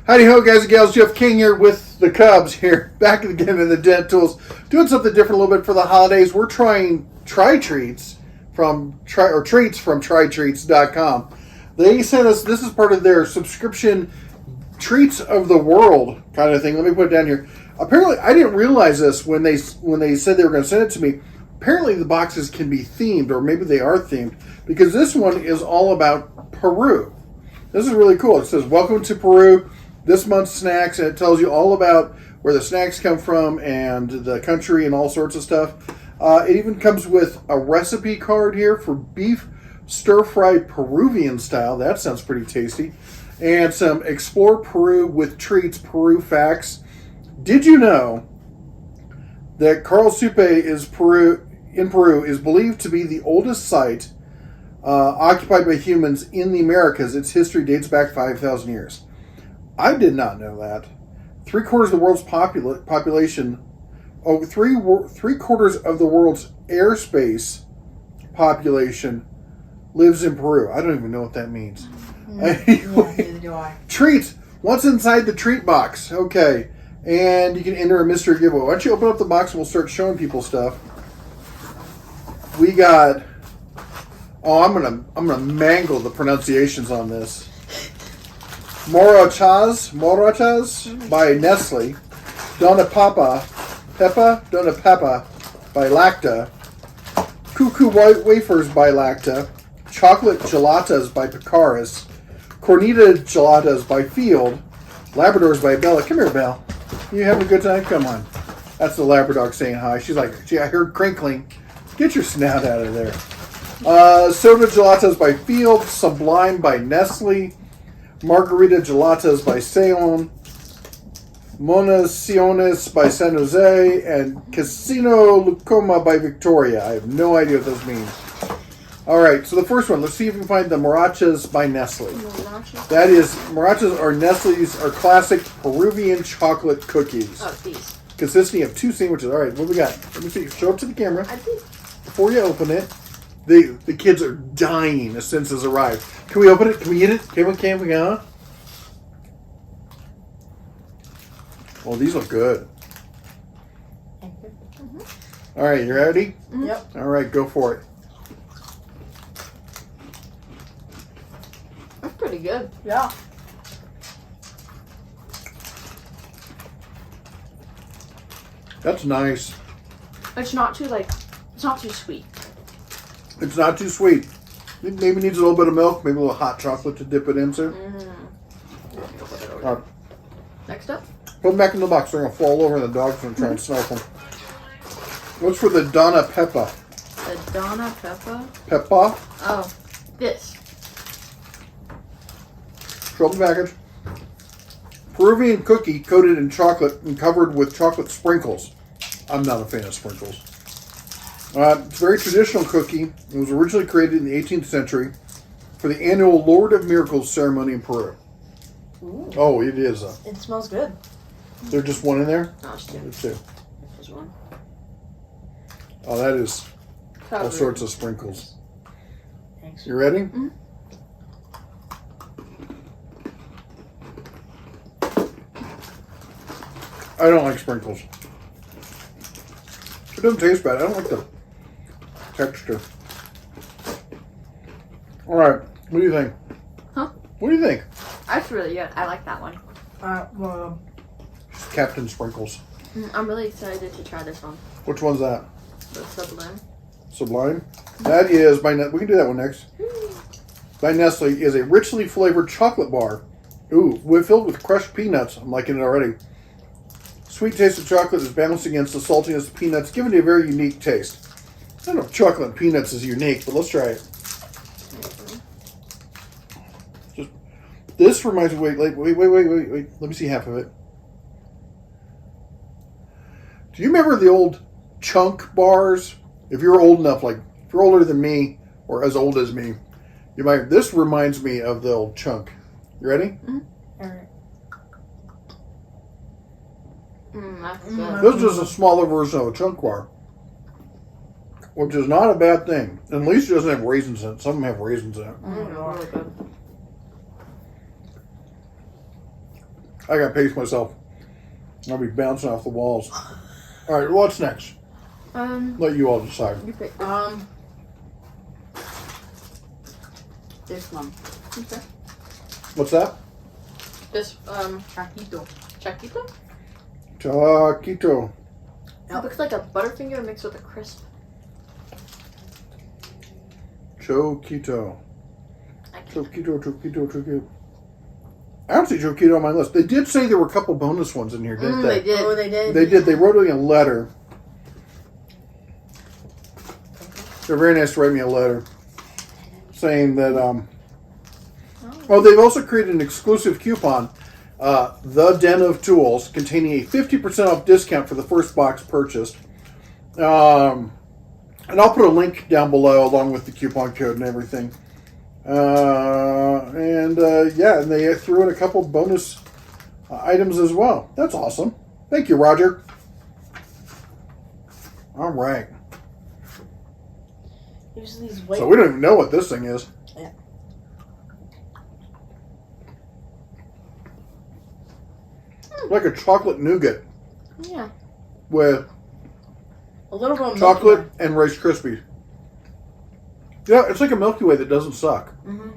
Howdy ho, guys and gals. Jeff King here with the Cubs here. Back again in the Den Tools. Doing something different a little bit for the holidays. We're trying treats from trytreats.com. They sent us, this is part of their subscription treats of the world kind of thing. Let me put it down here. Apparently, I didn't realize this when they said they were going to send it to me. Apparently, the boxes can be themed, or maybe they are themed, because this one is all about Peru. This is really cool. It says, "Welcome to Peru. This month's snacks," and it tells you all about where the snacks come from and the country and all sorts of stuff. It even comes with a recipe card here for beef stir-fried Peruvian style. That sounds pretty tasty. And some Explore Peru with Treats Peru facts. Did you know that Carl Supe in Peru is believed to be the oldest site occupied by humans in the Americas? Its history dates back 5,000 years. I did not know that. 3/4 of the world's population, three-quarters of the world's airspace population lives in Peru. I don't even know what that means. Anyway, neither do I. Treats. What's inside the treat box? Okay. And you can enter a mystery giveaway. Why don't you open up the box and we'll start showing people stuff. We got... Oh, I'm gonna mangle the pronunciations on this. Morachas by Nestle. Dona Papa by Lacta. Cuckoo White Wafers by Lacta. Chocolate Gelatas by Picaris. Cornita Gelatas by Field. Labradors by Bella. Come here, Belle. You having a good time? Come on. That's the Labrador saying hi. She's like, gee, I heard crinkling. Get your snout out of there. Soda Gelatas by Field. Sublime by Nestle. Margarita Gelatas by Ceylon. Monaciones by San Jose. And Casino Lucoma by Victoria. I have no idea what those mean. Alright, so the first one. Let's see if we can find the Marachas by Nestle. That is, Marachas are Nestle's classic Peruvian chocolate cookies. Oh, these. Consisting of 2 sandwiches. Alright, what we got? Let me see. Show it to the camera. I think. Before you open it. The kids are dying as soon as it's arrived. Can we open it? Can we eat it? Can we? Huh? Well, these look good. Mm-hmm. All right, you ready? Yep. All right, go for it. That's pretty good. Yeah. That's nice. It's not too it's not too sweet. It's not too sweet. It maybe needs a little bit of milk, maybe a little hot chocolate to dip it into. All right. Next up. Put them back in the box. They're going to fall over and the dog's going to try and snipe them. What's for the Donna Peppa? The Donna Peppa? Peppa? Oh, this. Show the package. Peruvian cookie coated in chocolate and covered with chocolate sprinkles. I'm not a fan of sprinkles. It's a very traditional cookie. It was originally created in the 18th century for the annual Lord of Miracles ceremony in Peru. Ooh. Oh, it is. It smells good. Is there just one in there? No, it's 2. There's 2. There's 1. Oh, that is all Covered. sorts of sprinkles. Thanks. You ready? Mm-hmm. I don't like sprinkles. It doesn't taste bad. I don't like the texture. All right. What do you think? Huh? What do you think? That's really good. I like that one. Well, Captain Sprinkles. I'm really excited to try this one. Which one's that? The Sublime. Sublime. That is by we can do that one next. By Nestle is a richly flavored chocolate bar. Ooh, filled with crushed peanuts. I'm liking it already. Sweet taste of chocolate is balanced against the saltiness of peanuts, giving it a very unique taste. I don't know if chocolate and peanuts is unique, but let's try it. Just this reminds me. Wait. Let me see half of it. Do you remember the old chunk bars? If you're old enough, like if you're older than me or as old as me, you might. This reminds me of the old chunk. You ready? Mm-hmm. all right. That's good. This is a smaller version of a chunk bar, which is not a bad thing. At least it doesn't have raisins in it. Some of them have raisins in it. Really good. I gotta pace myself. I'll be bouncing off the walls. All right, what's next? Let you all decide. You pick. This one. Okay. What's that? This Taquito. Chaquito? Taquito. It looks like a Butterfinger mixed with a crisp. Choquito. Choquito. I don't see Choquito on my list. They did say there were a couple bonus ones in here, didn't they? They did. Oh, they did. They did. They wrote me a letter. They're very nice to write me a letter saying that, oh, they've also created an exclusive coupon, The Den of Tools, containing a 50% off discount for the first box purchased. And I'll put a link down below along with the coupon code and everything. And they threw in a couple bonus items as well. That's awesome. Thank you, Roger. All right. Usually these So we don't even know what this thing is. Yeah. Like a chocolate nougat Yeah. with a little bit of chocolate and Rice Krispies. Yeah, it's like a Milky Way that doesn't suck. Mm-hmm.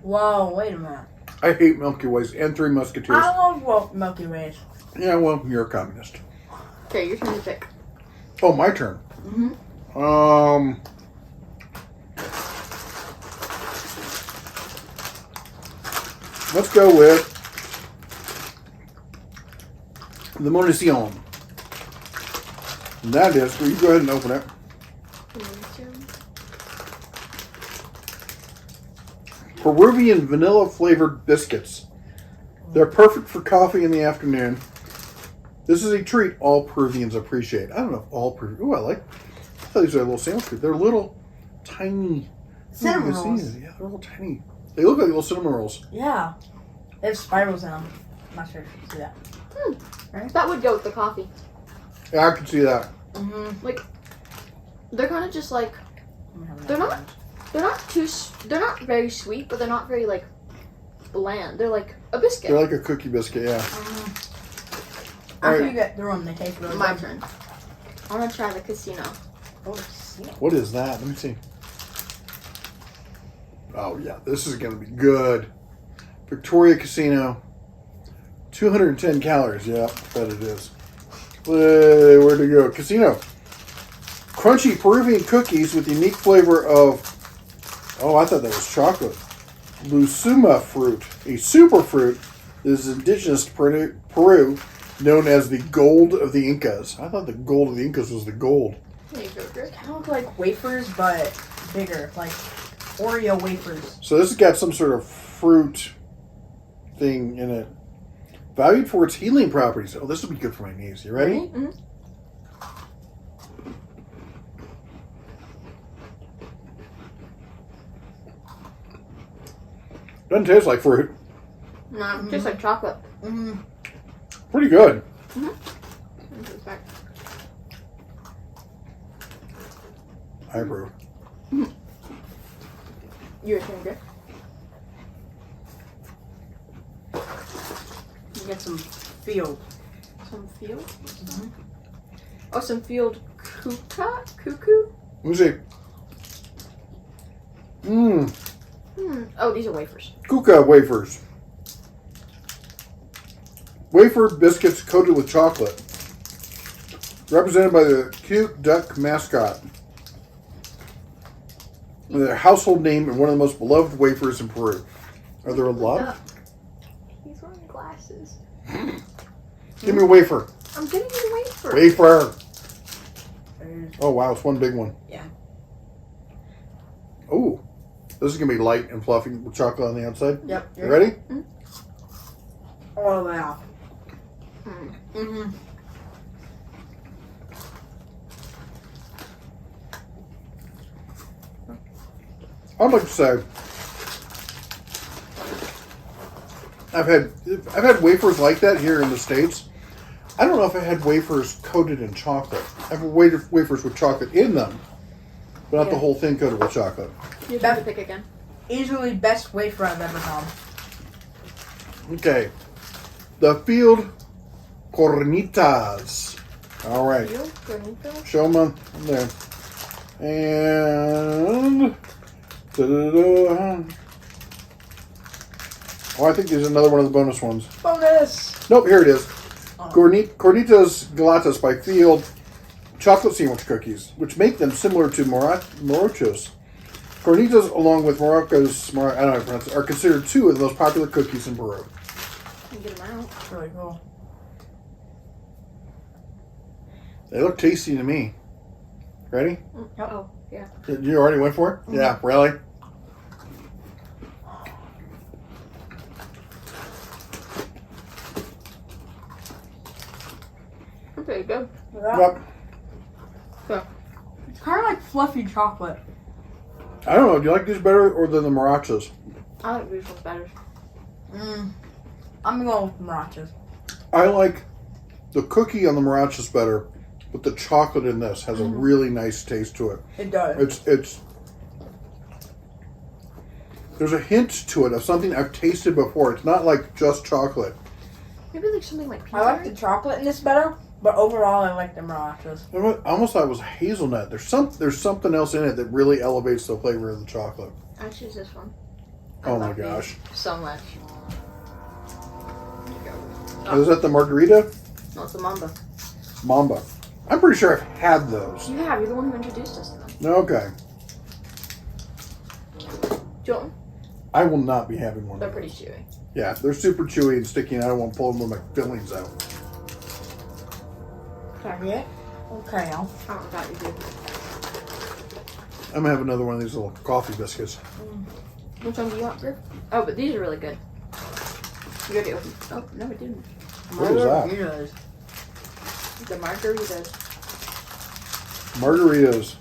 Whoa, wait a minute. I hate Milky Ways and Three Musketeers. I love Milky Ways. Yeah, well, you're a communist. Okay, your turn to pick. Oh, my turn. Mm-hmm. Let's go with the Munición. And that is, will you go ahead and open it? Peruvian vanilla flavored biscuits. They're perfect for coffee in the afternoon. This is a treat all Peruvians appreciate. I don't know if all Peruvians. Oh, I thought these are little sandwich treats. They're little tiny cinnamon rolls. Yeah, they're little tiny. They look like little cinnamon rolls. Yeah. They have spirals in them. I'm not sure if you can see that. Right? That would go with the coffee. Yeah, I can see that. Mm-hmm. Like, they're kind of just like, they're not very sweet, but they're not very, like, bland. They're like a biscuit. They're like a cookie biscuit, yeah. After you get through them, they taste really My good. turn. I want to try the casino. Oh, casino. What is that? Let me see. Oh, yeah. This is going to be good. Victoria Casino. 210 calories. Yeah, I bet it is. Hey, where'd it go? Casino. Crunchy Peruvian cookies with unique flavor of... Oh, I thought that was chocolate. Lucuma fruit. A superfruit that is indigenous to Peru, known as the gold of the Incas. I thought the gold of the Incas was the gold. There you go, Chris. Kind of look like wafers, but bigger. Like Oreo wafers. So this has got some sort of fruit thing in it. Valued for its healing properties. Oh, this will be good for my knees. You ready? Mm-hmm. Doesn't taste like fruit. No, it tastes like chocolate. Mm-hmm. Pretty good. I approve. Your turn, Griff. You get some field. Some field? Oh, some field cuckoo? Let me see. Oh, these are wafers. Kuka wafers. Wafer biscuits coated with chocolate. Represented by the cute duck mascot. Their household name and one of the most beloved wafers in Peru. Are there a lot? He's wearing glasses. Give me a wafer. I'm getting you a wafer. Wafer. Oh, wow. It's one big one. Yeah. Oh. This is going to be light and fluffy with chocolate on the outside. Yep. You ready? Mm-hmm. Oh, wow. Mm-hmm. I'd like to say I've had wafers like that here in the States. I don't know if I had wafers coated in chocolate. I've had wafers with chocolate in them, but not the whole thing coated with chocolate. You have to pick again. Easily best wafer I've ever had. Okay. The Field Cornitas. All right. You? Granito? Show them on there. And... da-da-da. Oh, I think there's another one of the bonus ones. Bonus! Nope, here it is. Oh. Cornitas Gelatas by Field chocolate sandwich cookies, which make them similar to Morochos. Cornitas, along with Morocco's, I don't know how to pronounce it, are considered two of the most popular cookies in Peru. You get them out. That's really cool. They look tasty to me. Ready? Yep. Oh, yeah. You already went for it? Yeah, really? They're pretty good. Yeah. Yep. So, It's kind of like fluffy chocolate. I don't know. Do you like these better or than the Marachas? I like these ones better. I'm gonna go with marachas. I like the cookie on the Marachas better, but the chocolate in this has a really nice taste to it. It does. It's there's a hint to it of something I've tasted before. It's not like just chocolate. Maybe like something like I like the chocolate in this better, but overall I like the marachas. I almost thought it was hazelnut. There's something else in it that really elevates the flavor of the chocolate. I choose this one. Oh my love these gosh. so much. There you go. Oh, is that the margarita? No, it's the Mamba. Mamba. I'm pretty sure I've had those. You have. You're the one who introduced us to them. Okay. Do you want one? I will not be having one. They're of pretty those. chewy. Yeah, they're super chewy and sticky, and I don't want to pull them with my fillings out. Can I get? Okay, I'll. Oh, I got you, dude. I'm gonna have another one of these little coffee biscuits. Which one do you want, Griff? Oh, but these are really good. You already opened. Oh, no, we didn't. What is that? Margaritas. The margaritas. Margaritas.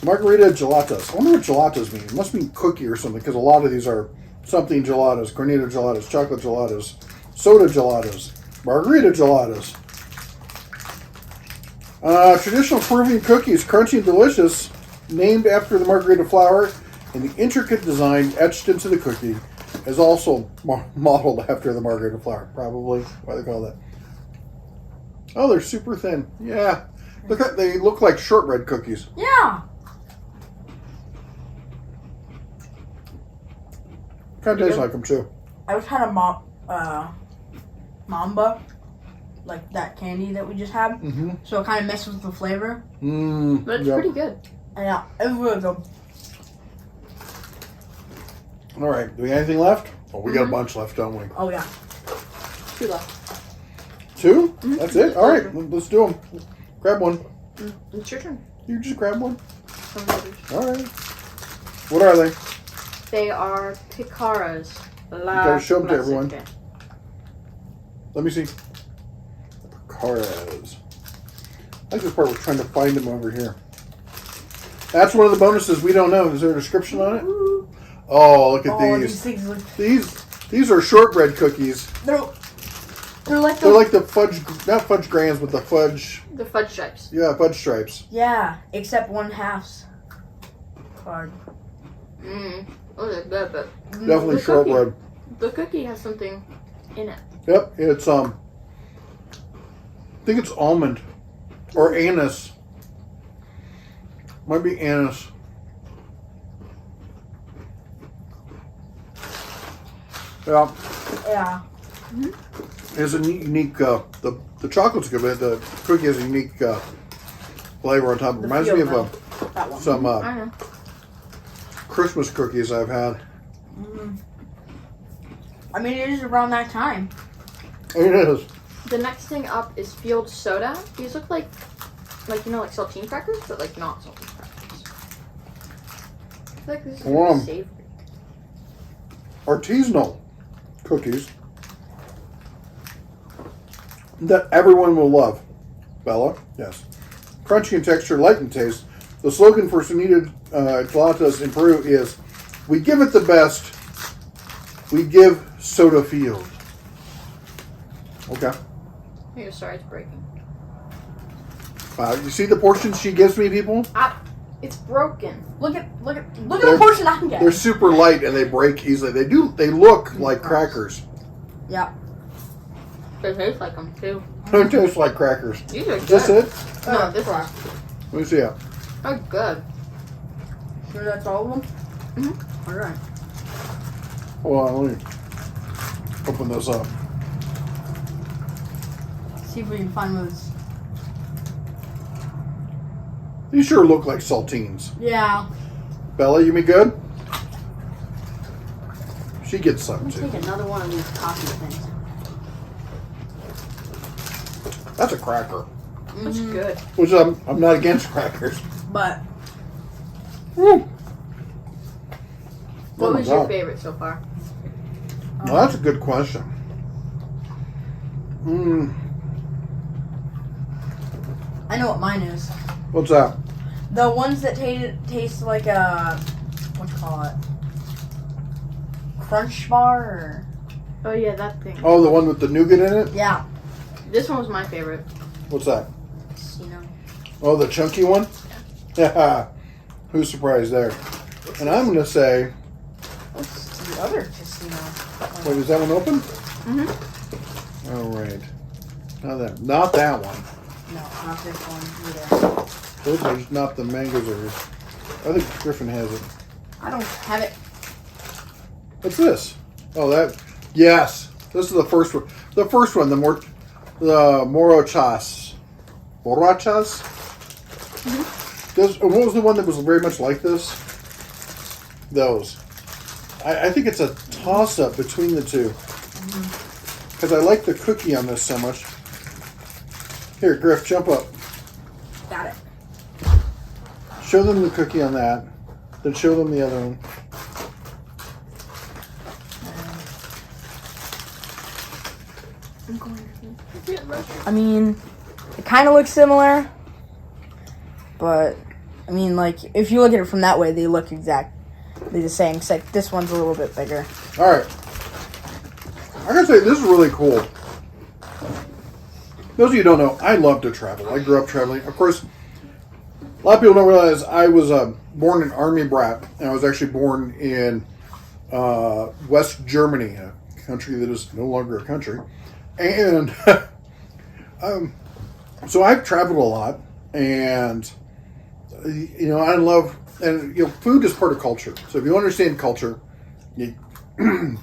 Margarita gelatas. I wonder what gelatas mean. It must mean cookie or something, because a lot of these are something gelatas, corneta gelatas, chocolate gelatas, soda gelatas, margarita gelatas. Traditional Peruvian cookies, crunchy and delicious, named after the margarita flower, and the intricate design etched into the cookie is also modeled after the margarita flower. Probably why they call that. Oh, they're super thin. Yeah. They look like shortbread cookies. Yeah. Kind of tastes like them too. I was had a mamba, like that candy that we just had. Mm-hmm. So it kind of messes with the flavor. But it's pretty good. And yeah, it was really good. All right. Do we have anything left? Oh, we got a bunch left, don't we? Oh yeah. 2 left. 2? That's it? All right. Let's do them. Grab one. It's your turn. You just grab one. Some others. All right. What are they? They are picaras. You gotta show them to everyone. Clásica. Let me see. Picaras. I like this part. We're trying to find them over here. That's one of the bonuses we don't know. Is there a description on it? Oh, look at These these. things look. These are shortbread cookies. They're like They're like the fudge, not fudge grams, but the fudge. The fudge stripes. Yeah, fudge stripes. Yeah, except 1/2 card. Oh, they're good, but Definitely the shortbread. the cookie has something in it. Yep, it's I think it's almond or anise. Might be anise. Yeah, Yeah. it has a unique. The chocolate's good, but the cookie has a unique flavor on top. It reminds me of That one. some I know. Christmas cookies I've had. I mean, it is around that time. It is. The next thing up is field soda. These look like you know, like saltine crackers, but like not saltine crackers. I feel like this is Wow. savory. Artisanal cookies that everyone will love. Bella, yes. Crunchy in texture, light in taste. The slogan for Sunita Gelatas in Peru is, "We give it the best. We give Soda Field." Okay. Here, sorry, it's breaking. You see the portions she gives me, people? It's broken. Look at the portion I'm getting. They're super light and they break easily. They look like crackers. Yeah. They taste like them too. They taste like crackers. These are Is good. this it? No, this one. Let me see it. They're good. Sure that's all of them? All right. Hold on, let me open this up. See if we can find those. These sure look like saltines. Yeah. Bella, you be good? She gets some Let me too. take another one of these coffee things. That's a cracker. That's good. Which I'm not against crackers. But Woo. What Oh my was your God. favorite so far? Well, that's a good question. I know what mine is. What's that? The ones that taste like a what you call it? Crunch bar or Oh yeah, that thing. Oh, the one with the nougat in it? yeah. This one was my favorite. What's that? You know. Oh, the chunky one? Yeah. Who's surprised there? And I'm going to say, What's the other casino? wait, is that one open? Mm-hmm. All right. Not that one. No, not this one either. Those are not the mangoes. I think Griffin has it. I don't have it. What's this? Oh, that. Yes. This is the first one. The first one, the morochas. Borrachas? This, what was the one that was very much like this? Those. I think it's a toss-up between the two. Because I like the cookie on this so much. Here, Griff, jump up. Got it. Show them the cookie on that. Then show them the other one. I'm going to I mean, it kind of looks similar, but I mean, like if you look at it from that way, they look exactly the same. Except this one's a little bit bigger. All right. I gotta say, this is really cool. Those of you who don't know, I love to travel. I grew up traveling. Of course, a lot of people don't realize I was born an army brat, and I was actually born in West Germany, a country that is no longer a country. And so I've traveled a lot, and I love, and food is part of culture. So if you understand culture, one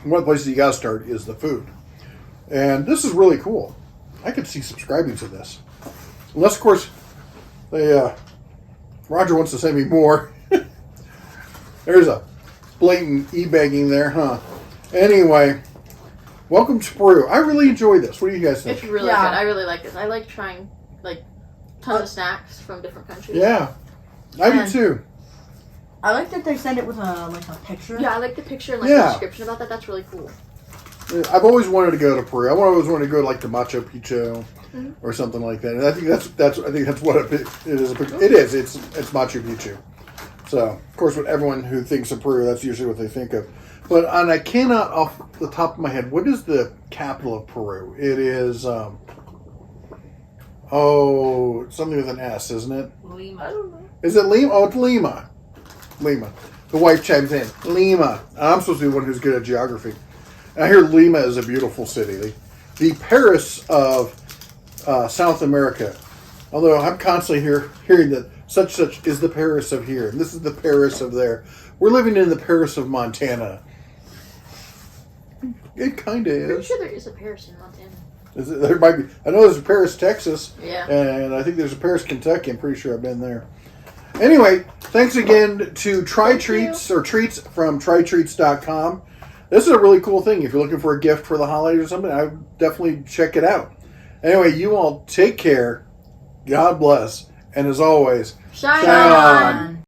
of the places you gotta start is the food. And this is really cool. I could see subscribing to this, unless of course Roger wants to send me more. There's a blatant e-begging there, huh? Anyway. Welcome to Peru. I really enjoy this. What do you guys think? It's really Yeah. good. I really like this. I like trying tons of snacks from different countries. Yeah, I do And- too. I like that they send it with a picture. Yeah, I like the picture and the Yeah. description about that. That's really cool. I've always wanted to go to Peru. I've always wanted to go to Machu Picchu or something like that. And I think that's what it is. It is. It's Machu Picchu. So of course, with everyone who thinks of Peru, that's usually what they think of. But I cannot, off the top of my head, what is the capital of Peru? It is, something with an S, isn't it? Lima. I don't know. Is it Lima? Oh, it's Lima. Lima. The wife chimes in. Lima. I'm supposed to be the one who's good at geography. And I hear Lima is a beautiful city. The Paris of South America. Although I'm constantly hearing that such is the Paris of here, and this is the Paris of there. We're living in the Paris of Montana. It kind of Pretty is. sure there is a Paris in Montana. There might be. I know there's a Paris, Texas, Yeah. and I think there's a Paris, Kentucky. I'm pretty sure I've been there. Anyway, thanks again to Try Treats or Treats from TryTreats.com. This is a really cool thing. If you're looking for a gift for the holidays or something, I would definitely check it out. Anyway, you all take care. God bless. And as always, Shine Shine on. on.